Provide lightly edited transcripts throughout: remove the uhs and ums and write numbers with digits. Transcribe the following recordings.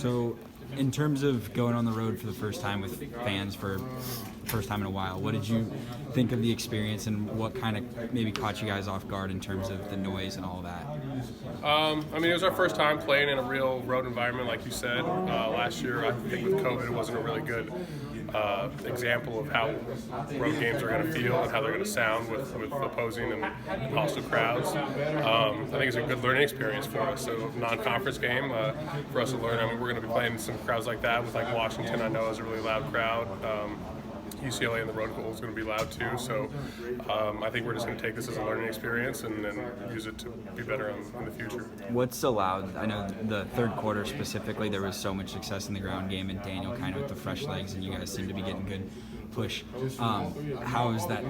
So, in terms of going on the road for the first time with fans for first time in a while, what did you think of the experience, and what kind of maybe caught you guys off guard in terms of the noise and all that? It was our first time playing in a real road environment, like you said. Last year, I think with COVID, it wasn't a really good example of how road games are going to feel and how they're going to sound with opposing and hostile crowds. I think it's a good learning experience for us. So, non-conference game for us to learn. I mean, we're going to be playing some crowds like that with like Washington. I know is a really loud crowd. UCLA and the Road Bowl is going to be loud too. So I think we're just going to take this as a learning experience and then use it to be better in the future. What's allowed? I know the third quarter specifically, there was so much success in the ground game, and Daniel kind of with the fresh legs, and you guys seem to be getting good push. How has that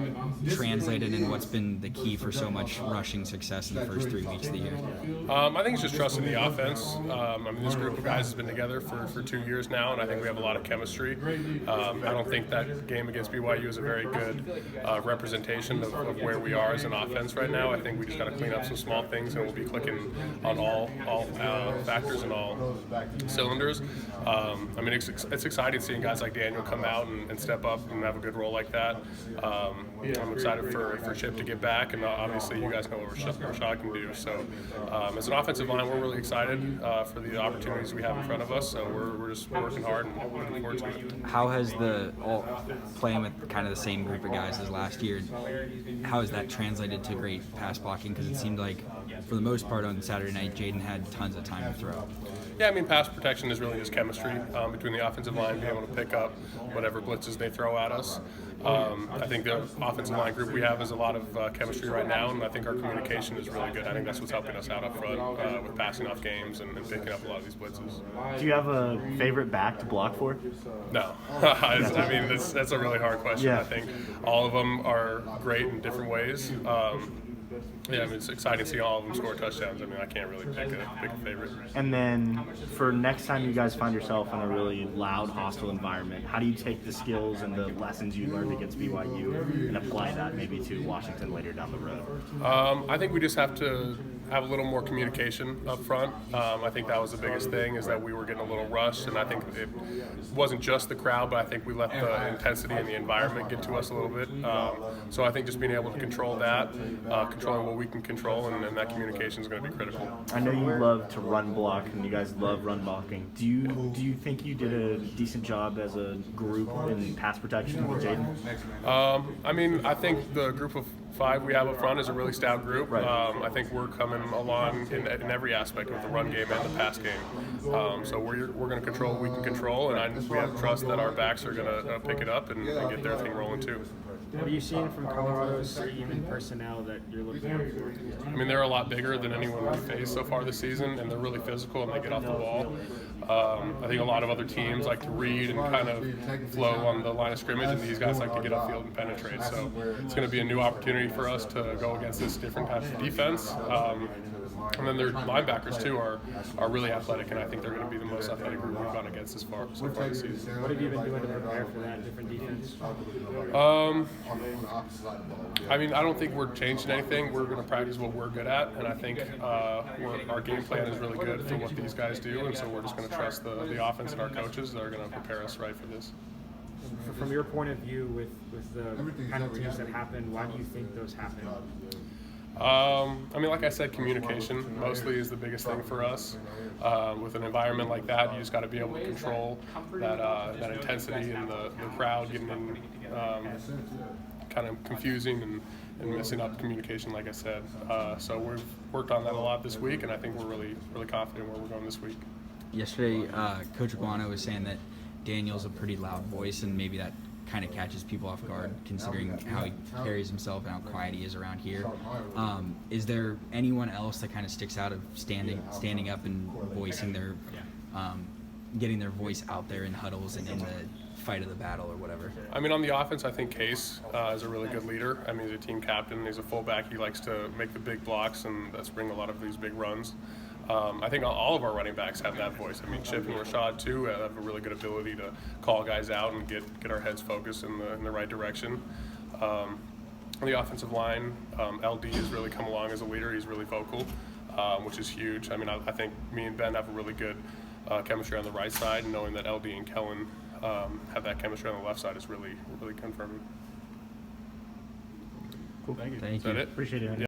translated, and what's been the key for so much rushing success in the first 3 weeks of the year? I think it's just trusting the offense. This group of guys has been together for 2 years now, and I think we have a lot of chemistry. I don't think that game against BYU is a very good representation of where we are as an offense right now. I think we just got to clean up some small things, and we'll be clicking on all factors and all cylinders. It's exciting seeing guys like Daniel come out and step up and have a good role like that. I'm excited for Chip to get back, and obviously you guys know what Rashad can do. So as an offensive line, we're really excited for the opportunities we have in front of us. So we're just working hard and looking forward to it. How has playing with kind of the same group of guys as last year, how has that translated to great pass blocking? Because it seemed like for the most part on Saturday night, Jaden had tons of time to throw. Yeah, pass protection is really just chemistry between the offensive line, being able to pick up whatever blitzes they throw at us. I think the offensive line group we have is a lot of chemistry right now, and I think our communication is really good. I think that's what's helping us out up front with passing off games and picking up a lot of these blitzes. Do you have a favorite back to block for? No. That's a really hard question. Yeah. I think all of them are great in different ways. It's exciting to see all of them score touchdowns. I can't really pick a favorite. And then for next time you guys find yourself in a really loud, hostile environment, how do you take the skills and the lessons you learned against BYU and apply that maybe to Washington later down the road? I think we just have to have a little more communication up front. I think that was the biggest thing, is that we were getting a little rushed, and I think it wasn't just the crowd, but I think we let the intensity and the environment get to us a little bit. So I think just being able to control that, controlling what we can control, and that communication is going to be critical. I know you love to run block, and you guys love run blocking. Do you think you did a decent job as a group in pass protection with Jaden? I think the group of 5 we have up front is a really stout group. Right. I think we're coming along in every aspect of the run game and the pass game. So we're going to control what we can control, and we have trust that our backs are going to pick it up and get their thing rolling too. What are you seeing from Colorado's even personnel that you're looking out for? They're a lot bigger than anyone we've faced so far this season, and they're really physical and they get off the ball. I think a lot of other teams like to read and kind of flow on the line of scrimmage, and these guys like to get upfield and penetrate. So it's going to be a new opportunity for us to go against this different type of defense. And then their linebackers too are really athletic, and I think they're going to be the most athletic group we've gone against so far this season. What have you been doing to prepare for that different defense? I don't think we're changing anything. We're going to practice what we're good at, and I think our game plan is really good for what these guys do, and so we're just going to trust the offense and our coaches that are going to prepare us right for this. From your point of view, with the penalties that happen, why do you think those happen? Like I said, communication mostly is the biggest thing for us. With an environment like that, you just got to be able to control that intensity and the crowd getting in, kind of confusing and messing up communication, like I said. So we've worked on that a lot this week, and I think we're really, really confident where we're going this week. Yesterday, Coach Aguano was saying that Daniel's a pretty loud voice, and maybe that kind of catches people off guard considering how he carries himself and how quiet he is around here. Is there anyone else that kind of sticks out of standing up and voicing their getting their voice out there in huddles and in the fight of the battle or whatever? On the offense, I think Case is a really good leader. He's a team captain. He's a fullback. He likes to make the big blocks, and that's bring a lot of these big runs. I think all of our running backs have that voice. Chip and Rashad too have a really good ability to call guys out and get our heads focused in the right direction. On the offensive line, LD has really come along as a leader. He's really vocal, which is huge. I think me and Ben have a really good chemistry on the right side, and knowing that LD and Kellen have that chemistry on the left side is really confirming. Cool. Thank you. Thank Is that you. it? Appreciate it.